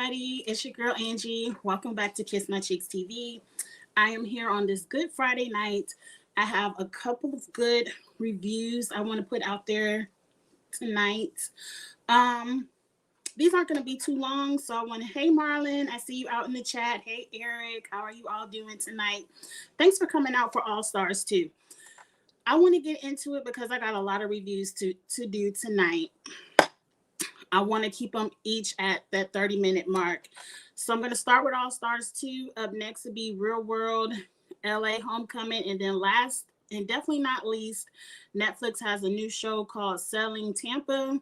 everybody. It's your girl Angie. Welcome back to Kiss My Cheeks TV. I am here on this Good Friday night. I have a couple of good reviews I want to put out there tonight. Um, these aren't going to be too long, so I want to. Hey, Marlon, I see you out in the chat. Hey, Eric, how are you all doing tonight? Thanks for coming out for All Stars too. I want to get into it because I got a lot of reviews to do tonight. I want to keep them each at that 30-minute mark. So I'm going to start with All Stars 2. Up next will be Real World, LA Homecoming. And then last and definitely not least, Netflix has a new show called Selling Tampa.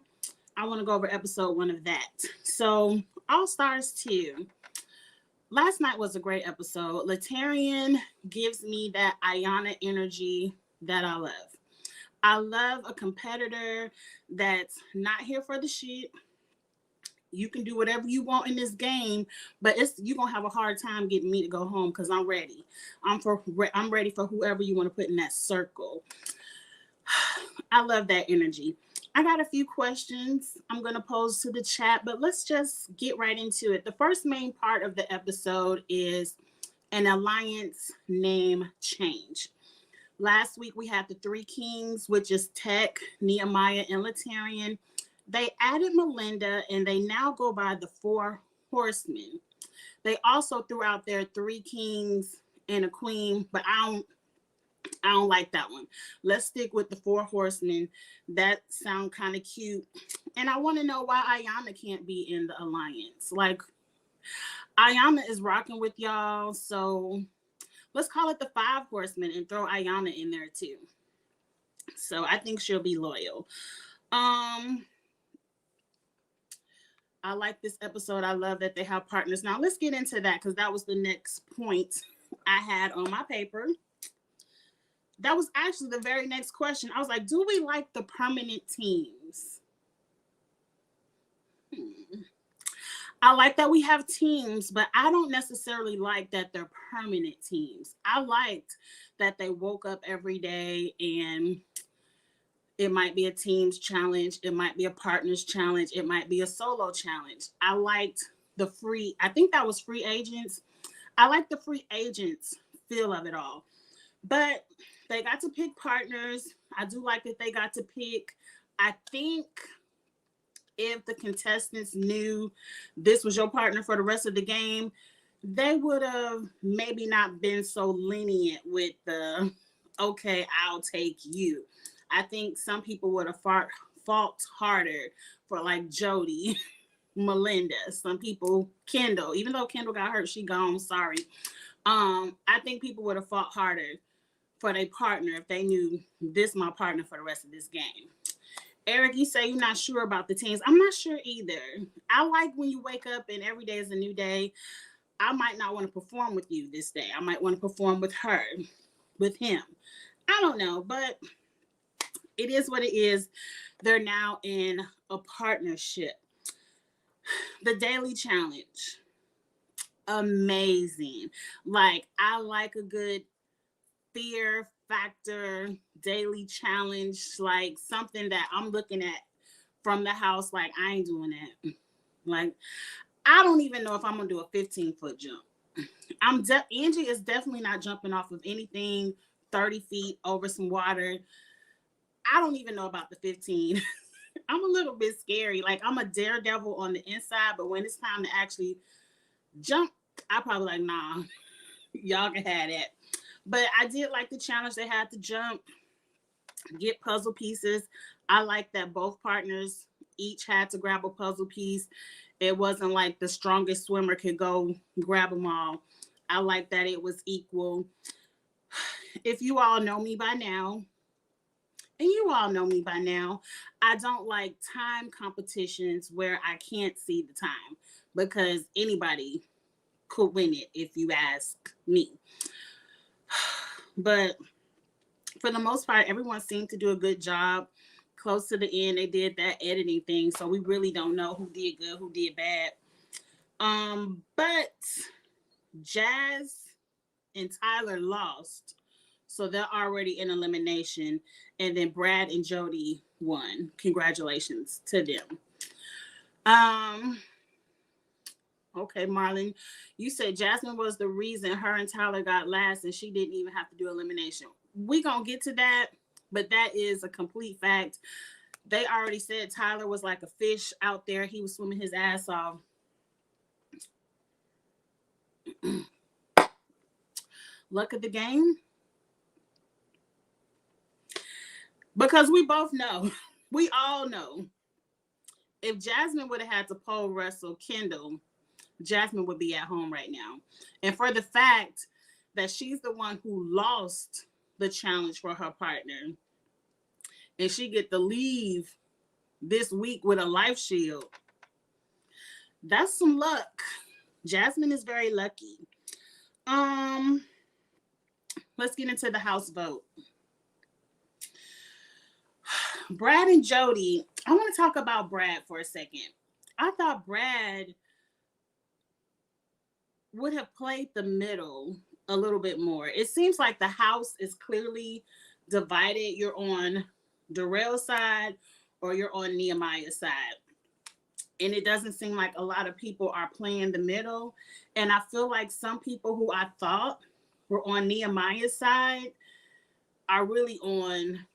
I want to go over episode 1 of that. So All Stars 2. Last night was a great episode. Latarian gives me that Ayana energy that I love. I love a competitor that's not here for the shit. You can do whatever you want in this game, but you're gonna have a hard time getting me to go home because I'm ready. I'm ready for whoever you want to put in that circle. I love that energy. I got a few questions I'm gonna pose to the chat, but let's just get right into it. The first main part of the episode is an alliance name change. Last week we had the Three Kings, which is Tech, Nehemiah, and Latarian. They added Melinda, and they now go by the Four Horsemen. They also threw out their Three Kings and a Queen, but I don't like that one. Let's stick with the Four Horsemen. That sound kind of cute. And I want to know why Ayana can't be in the alliance. Like, Ayana is rocking with y'all, so let's call it the Five Horsemen and throw Ayana in there too. So I think she'll be loyal. I like this episode. I love that they have partners. Now let's get into that because that was the next point I had on my paper. That was actually the very next question. I was like, do we like the permanent teams? I like that we have teams, but I don't necessarily like that they're permanent teams. I liked that they woke up every day and it might be a team's challenge. It might be a partner's challenge. It might be a solo challenge. I liked I think that was free agents. I like the free agents feel of it all. But they got to pick partners. I do like that they got to pick. I think if the contestants knew this was your partner for the rest of the game, they would have maybe not been so lenient with the, okay, I'll take you. I think some people would have fought harder for like Jody, Melinda, some people, Kendall, even though Kendall got hurt, she gone, sorry. I think people would have fought harder for their partner if they knew this my partner for the rest of this game. Eric, you say you're not sure about the teams. I'm not sure either. I like when you wake up and every day is a new day. I might not want to perform with you this day. I might want to perform with her, with him. I don't know, but it is what it is. They're now in a partnership. The daily challenge. Amazing. Like, I like a good fear factor daily challenge, like something that I'm looking at from the house. Like, I ain't doing that. Like, I don't even know if I'm gonna do a 15-foot jump. Angie is definitely not jumping off of anything 30 feet over some water. I don't even know about the 15. I'm a little bit scary. Like, I'm a daredevil on the inside, but when it's time to actually jump, I probably like, nah, y'all can have that. But I did like the challenge. They had to jump, get puzzle pieces. I like that both partners each had to grab a puzzle piece. It wasn't like the strongest swimmer could go grab them all. I like that it was equal. If you all know me by now, and you all know me by now, I don't like time competitions where I can't see the time because anybody could win it if you ask me. But for the most part, everyone seemed to do a good job. Close to the end, they did that editing thing, so we really don't know who did good, who did bad. But Jazz and Tyler lost, so they're already in elimination. And then Brad and Jody won. Congratulations to them. Okay, Marlon, you said Jasmine was the reason her and Tyler got last and she didn't even have to do elimination. We gonna get to that, but that is a complete fact. They already said Tyler was like a fish out there. He was swimming his ass off. Luck of the game. Because we both know, we all know, if Jasmine would have had to pole wrestle Kendall, Jasmine would be at home right now. And for the fact that she's the one who lost the challenge for her partner, and she get to leave this week with a life shield, that's some luck. Jasmine is very lucky. Let's get into the house vote. Brad and Jody. I want to talk about Brad for a second. I thought Brad would have played the middle a little bit more. It seems like the house is clearly divided. You're on Darrell's side or you're on Nehemiah's side. And it doesn't seem like a lot of people are playing the middle. And I feel like some people who I thought were on Nehemiah's side are really on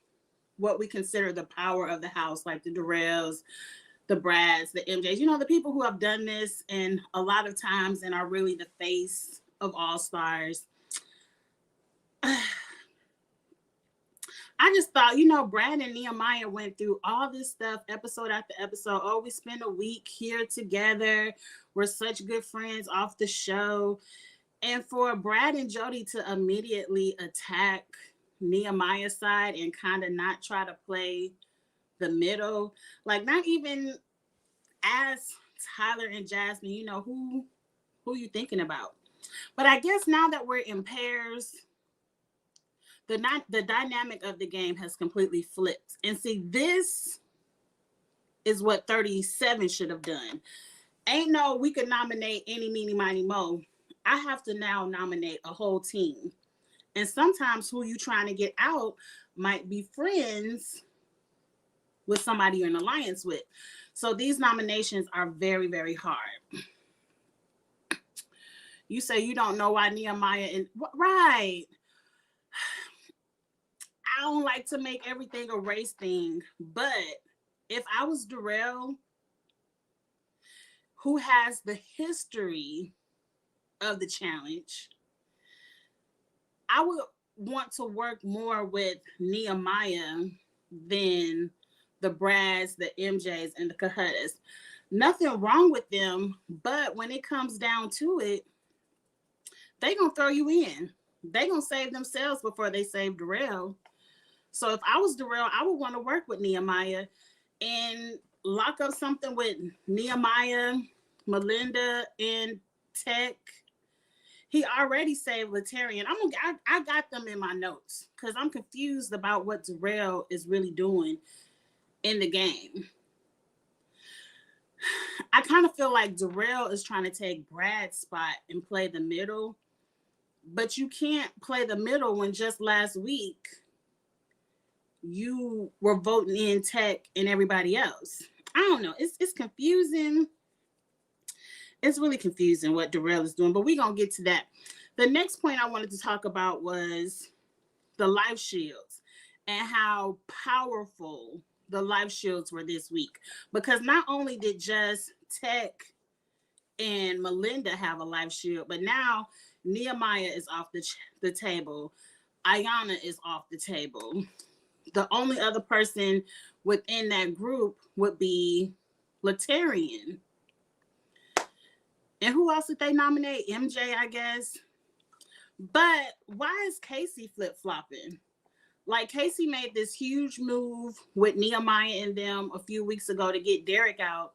what we consider the power of the house, like the Darrells, the Brads, the MJs, you know, the people who have done this and a lot of times and are really the face of All Stars. I just thought, you know, Brad and Nehemiah went through all this stuff episode after episode. Oh, we spent a week here together. We're such good friends off the show. And for Brad and Jody to immediately attack Nehemiah's side and kind of not try to play the middle, like not even ask Tyler and Jasmine, you know, who you thinking about. But I guess now that we're in pairs, the dynamic of the game has completely flipped. And see, this is what 37 should have done. Ain't no, we could nominate any, meeny, miny, mo. I have to now nominate a whole team. And sometimes who you trying to get out might be friends with somebody you're in alliance with. So these nominations are very, very hard. You say you don't know why Nehemiah and right. I don't like to make everything a race thing, but if I was Darrell, who has the history of the challenge, I would want to work more with Nehemiah than the Brads, the MJs, and the Cahuttas. Nothing wrong with them, but when it comes down to it, they gonna throw you in. They gonna save themselves before they save Darrell. So if I was Darrell, I would want to work with Nehemiah and lock up something with Nehemiah, Melinda, and Tech. He already saved Latarian. I got them in my notes because I'm confused about what Darrell is really doing in the game. I kind of feel like Darrell is trying to take Brad's spot and play the middle, but you can't play the middle when just last week you were voting in Tech and everybody else. I don't know. It's confusing. It's really confusing what Darrell is doing, but we're going to get to that. The next point I wanted to talk about was the life shields and how powerful the life shields were this week. Because not only did just Tech and Melinda have a life shield, but now Nehemiah is off the table. Ayanna is off the table. The only other person within that group would be Latarian. And who else did they nominate? MJ, I guess. But why is Casey flip-flopping? Like, Casey made this huge move with Nehemiah and them a few weeks ago to get Derek out.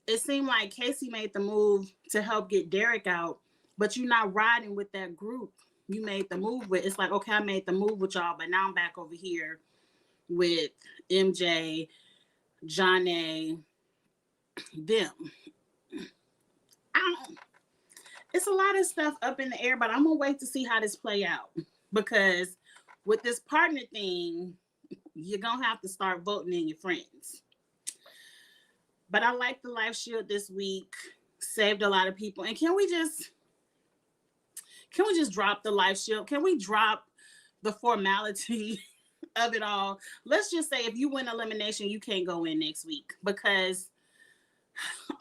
It seemed like Casey made the move to help get Derek out, but you're not riding with that group you made the move with. It's like, okay, I made the move with y'all, but now I'm back over here with MJ, Johnny, them. It's a lot of stuff up in the air, but I'm gonna wait to see how this play out, because with this partner thing, you're gonna have to start voting in your friends. But I like the life shield this week. saved a lot of people. And can we just drop the life shield? Can we drop the formality of it all? Let's just say if you win elimination, you can't go in next week, because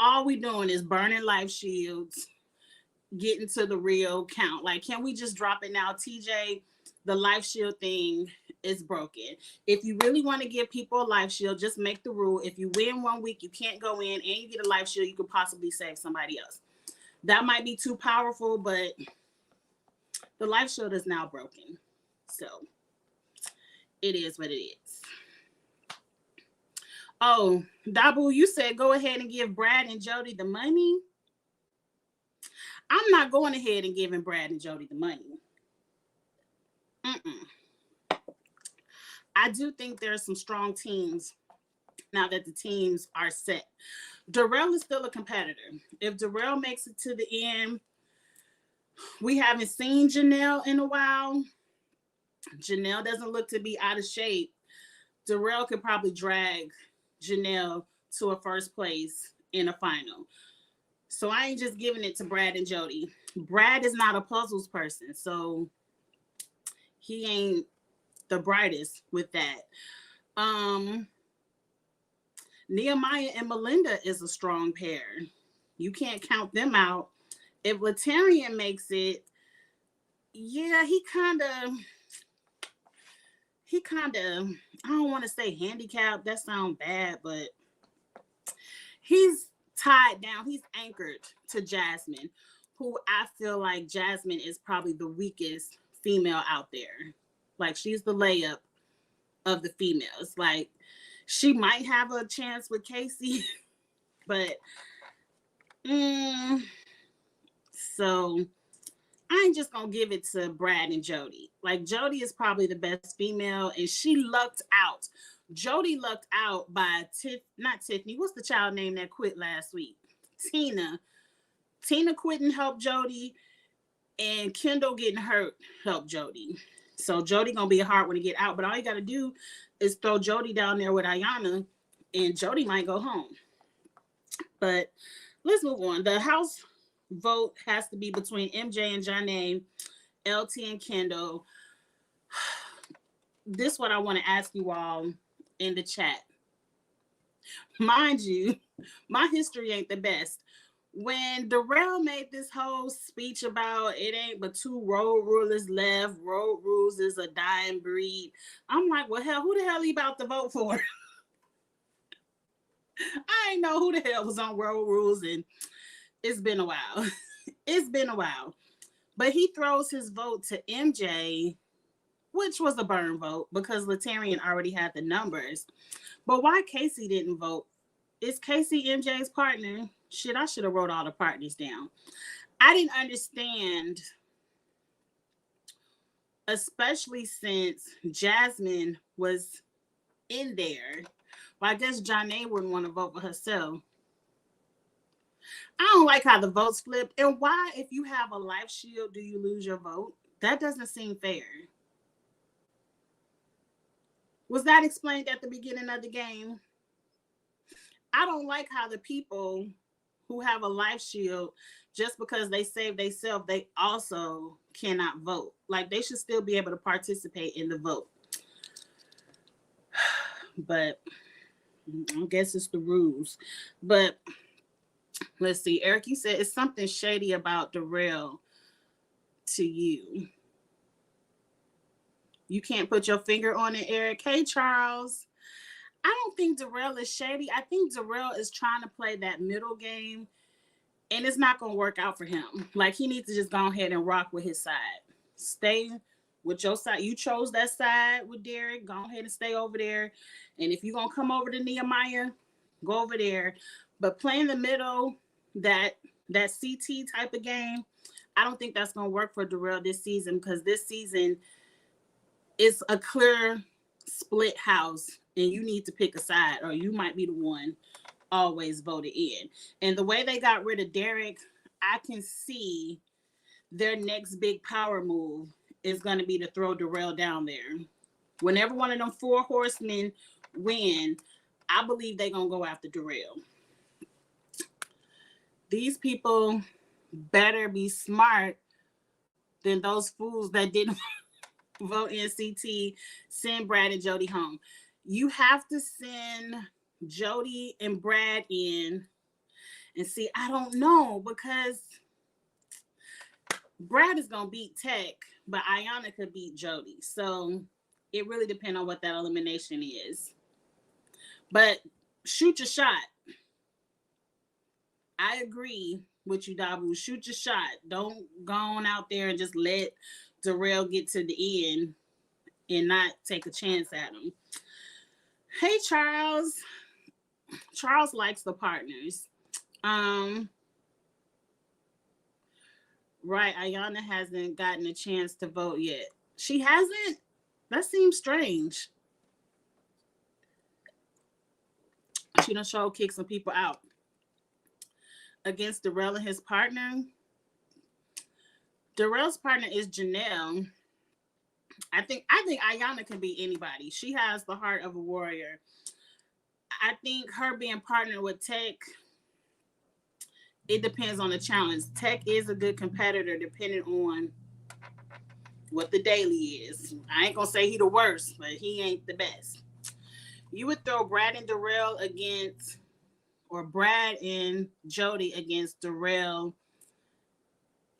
all we doing is burning life shields, getting to the real count. Like, can we just drop it now? TJ, the life shield thing is broken. If you really want to give people a life shield, just make the rule. If you win 1 week, you can't go in, and you get a life shield, you could possibly save somebody else. That might be too powerful, but the life shield is now broken. So it is what it is. Oh, Dabu, you said go ahead and give Brad and Jody the money. I'm not going ahead and giving Brad and Jody the money. I do think there are some strong teams now that the teams are set. Darrell is still a competitor. If Darrell makes it to the end, we haven't seen Janelle in a while. Janelle doesn't look to be out of shape. Darrell could probably drag Janelle to a first place in a final. So I ain't just giving it to Brad and Jody. Brad is not a puzzles person, so he ain't the brightest with that. Nehemiah and Melinda is a strong pair. You can't count them out. If Latarian makes it, yeah, he kind of, I don't want to say handicapped. That sounds bad, but he's tied down. He's anchored to Jasmine, who I feel like Jasmine is probably the weakest female out there. Like, she's the layup of the females. Like, she might have a chance with Casey, but so I ain't just gonna give it to Brad and Jody. Like, Jody is probably the best female, and she lucked out. Jody lucked out by not Tiffany. What's the child name that quit last week? Tina. Tina quitting helped Jody, and Kendall getting hurt helped Jody. So Jody gonna be a hard one to get out, but all you gotta do is throw Jody down there with Ayana, and Jody might go home. But let's move on. The house vote has to be between MJ and Janae, LT and Kendall. This is what I want to ask you all in the chat. Mind you, my history ain't the best. When Darrell made this whole speech about it ain't but 2 road rulers left, road rules is a dying breed, I'm like, well, hell, who the hell he about to vote for? I ain't know who the hell was on road rules, and it's been a while. It's been a while. But he throws his vote to MJ, which was a burn vote because Latarian already had the numbers. But why Casey didn't vote? Is Casey MJ's partner? Shit, I should have wrote all the partners down. I didn't understand, especially since Jasmine was in there. Well, I guess Janae wouldn't want to vote for herself. I don't like how the votes flipped. And why, if you have a life shield, do you lose your vote? That doesn't seem fair. Was that explained at the beginning of the game? I don't like how the people who have a life shield, just because they save themselves, they also cannot vote. Like, they should still be able to participate in the vote. But I guess it's the rules. But let's see. Eric, you said it's something shady about Darrell to you. You can't put your finger on it, Eric. Hey, Charles. I don't think Darrell is shady. I think Darrell is trying to play that middle game, and it's not going to work out for him. Like, he needs to just go ahead and rock with his side. Stay with your side. You chose that side with Derek. Go ahead and stay over there. And if you're going to come over to Nehemiah, go over there. But playing the middle, that CT type of game, I don't think that's going to work for Darrell this season, because this season is a clear split house, and you need to pick a side, or you might be the one always voted in. And the way they got rid of Derek, I can see their next big power move is going to be to throw Darrell down there. Whenever one of them 4 horsemen win, I believe they're going to go after Darrell. these people better be smart than those fools that didn't vote NCT, send Brad and Jody home. You have to send Jody and Brad in and see. I don't know, because Brad is gonna beat Tech, but Ayana could beat Jody. So it really depends on what that elimination is. But shoot your shot. I agree with you, Dabu. Shoot your shot. Don't go on out there and just let Darrell get to the end and not take a chance at him. Hey, Charles. Charles likes the partners. Right, Ayana hasn't gotten a chance to vote yet. She hasn't? That seems strange. She done show kick some people out. Against Darrell and his partner. Darrell's partner is Janelle. I think Ayana can beat anybody. She has the heart of a warrior. I think her being partnered with Tech, it depends on the challenge. Tech is a good competitor depending on what the daily is. I ain't gonna say he the worst, but he ain't the best. You would throw Brad and Darrell against, or Brad and Jody against Darrell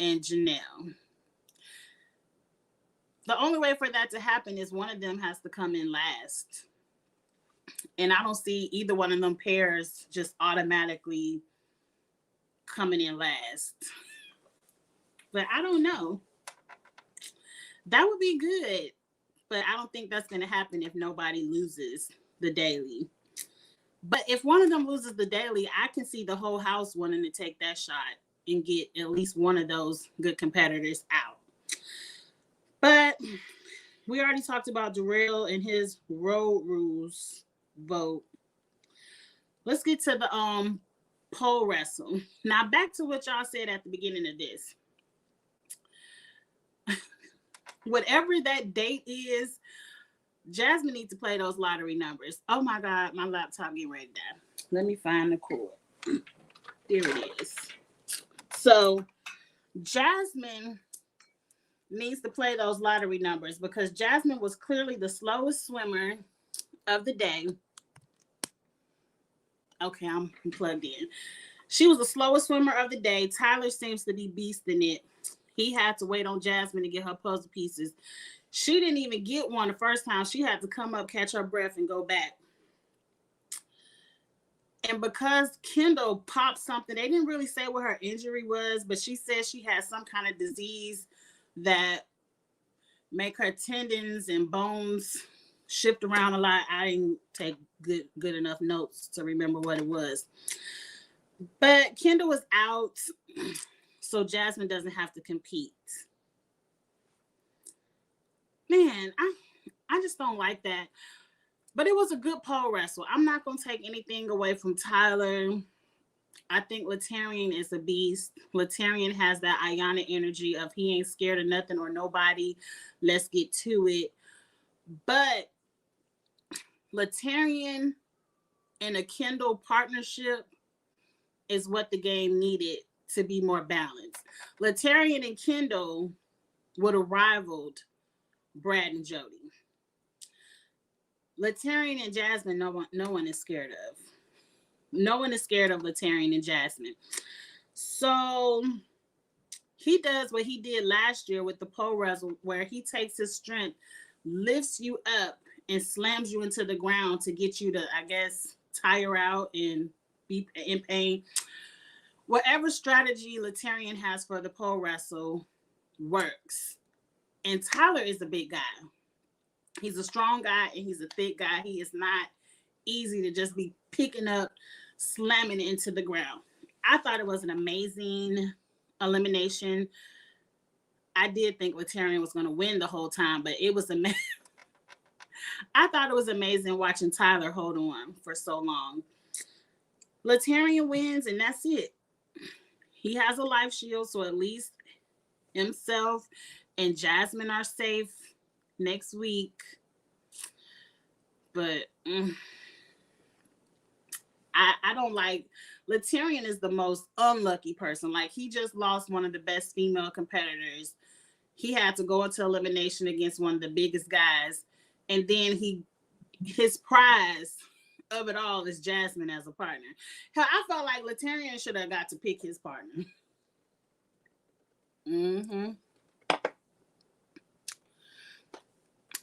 and Janelle. The only way for that to happen is one of them has to come in last. And I don't see either one of them pairs just automatically coming in last. But I don't know. That would be good. But I don't think that's going to happen if nobody loses the daily. But if one of them loses the daily, I can see the whole house wanting to take that shot and get at least one of those good competitors out. But we already talked about Darrell and his road rules vote. Let's get to the pole wrestle. Now back to what y'all said at the beginning of this. Whatever that date is, Jasmine needs to play those lottery numbers. Oh my God, my laptop getting ready to die. Let me find the cord. There it is. So Jasmine needs to play those lottery numbers because Jasmine was clearly the slowest swimmer of the day. Okay, I'm plugged in. She was the slowest swimmer of the day. Tyler seems to be beasting it. He had to wait on Jasmine to get her puzzle pieces. She didn't even get one the first time. She had to come up, catch her breath, and go back. And because Kendall popped something, they didn't really say what her injury was, but she said she had some kind of disease that make her tendons and bones shift around a lot. I didn't take good enough notes to remember what it was. But Kendall was out, so Jasmine doesn't have to compete. Man, I just don't like that. But it was a good pole wrestle. I'm not going to take anything away from Tyler. I think Latarian is a beast. Latarian has that Ayana energy of he ain't scared of nothing or nobody. Let's get to it. But Latarian and a Kendall partnership is what the game needed to be more balanced. Latarian and Kendall would have rivaled Brad and Jody. Latarian and Jasmine, no one is scared of. No one is scared of Latarian and Jasmine. So he does what he did last year with the pole wrestle, where he takes his strength, lifts you up, and slams you into the ground to get you to, I guess, tire out and be in pain. Whatever strategy Latarian has for the pole wrestle works. And Tyler is a big guy. He's a strong guy and he's a thick guy. He is not easy to just be picking up, slamming it into the ground. I thought it was an amazing elimination. I did think Latarian was going to win the whole time, but it was amazing. I thought it was amazing watching Tyler hold on for so long. Latarian wins, and that's it. He has a life shield, so at least himself and Jasmine are safe next week. But I don't like Laterian is the most unlucky person. Like, he just lost one of the best female competitors. He had to go into elimination against one of the biggest guys, and then his prize of it all is Jasmine as a partner. Hell, I felt like Laterian should have got to pick his partner. Mm-hmm.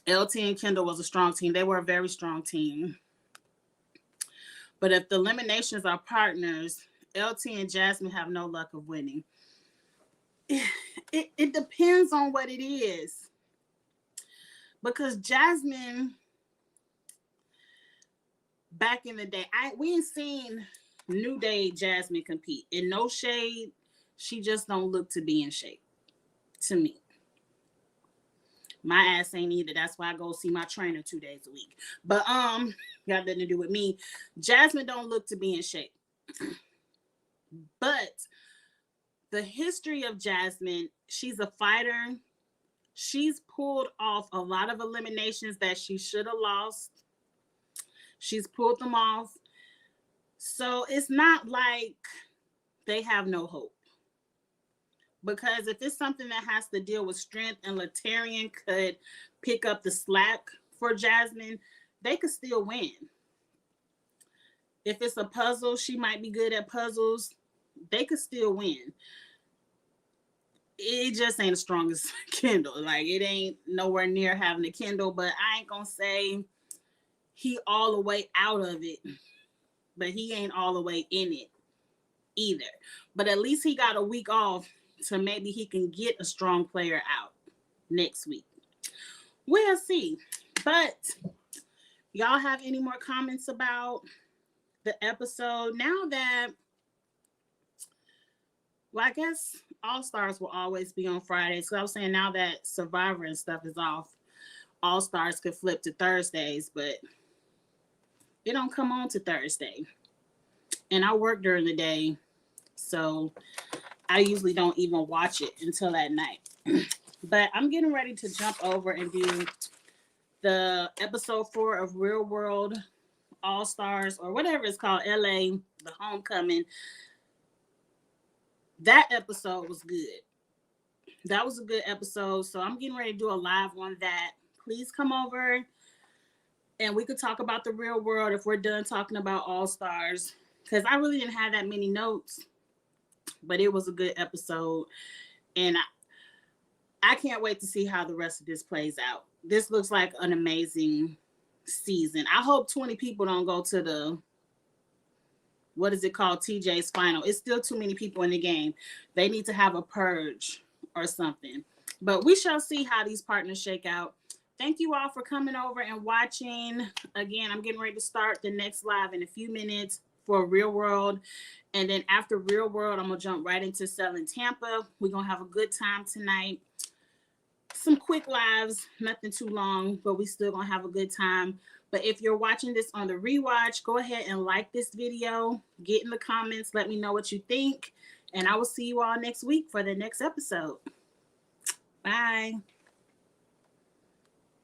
LT and Kendall was a strong team. They were a very strong team. But if the eliminations are partners, LT and Jasmine have no luck of winning. It depends on what it is. Because Jasmine, back in the day, we ain't seen New Day Jasmine compete. In no shade, she just don't look to be in shape, to me. My ass ain't either. That's why I go see my trainer 2 days a week. But got nothing to do with me. Jasmine don't look to be in shape. But the history of Jasmine, she's a fighter. She's pulled off a lot of eliminations that she should have lost. She's pulled them off. So it's not like they have no hope. Because if it's something that has to deal with strength and Laterian could pick up the slack for Jasmine, they could still win. If it's a puzzle, she might be good at puzzles. They could still win. It just ain't as strong as Kendall. Like, it ain't nowhere near having a Kendall, but I ain't gonna say he all the way out of it, but he ain't all the way in it either. But at least he got a week off, so maybe he can get a strong player out next week. We'll see. But y'all have any more comments about the episode? Now that, well, I guess All Stars will always be on Fridays. So I was saying, now that Survivor and stuff is off, All Stars could flip to Thursdays, but it don't come on to Thursday. And I work during the day, so I usually don't even watch it until at night. But I'm getting ready to jump over and do the episode 4 of Real World All Stars, or whatever it's called, LA, the Homecoming. That episode was good. That was a good episode. So I'm getting ready to do a live on that. Please come over and we could talk about the real world if we're done talking about All Stars. Because I really didn't have that many notes, but it was a good episode. And I can't wait to see how the rest of this plays out. This looks like an amazing season. I hope 20 people don't go to the, what is it called, TJ's final. It's still too many people in the game. They need to have a purge or something. But we shall see how these partners shake out. Thank you all for coming over and watching. Again, I'm getting ready to start the next live in a few minutes for Real World. And then after Real World, I'm going to jump right into Selling Tampa. We're going to have a good time tonight. Some quick lives, nothing too long, but we still going to have a good time. But if you're watching this on the rewatch, go ahead and like this video. Get in the comments. Let me know what you think. And I will see you all next week for the next episode. Bye.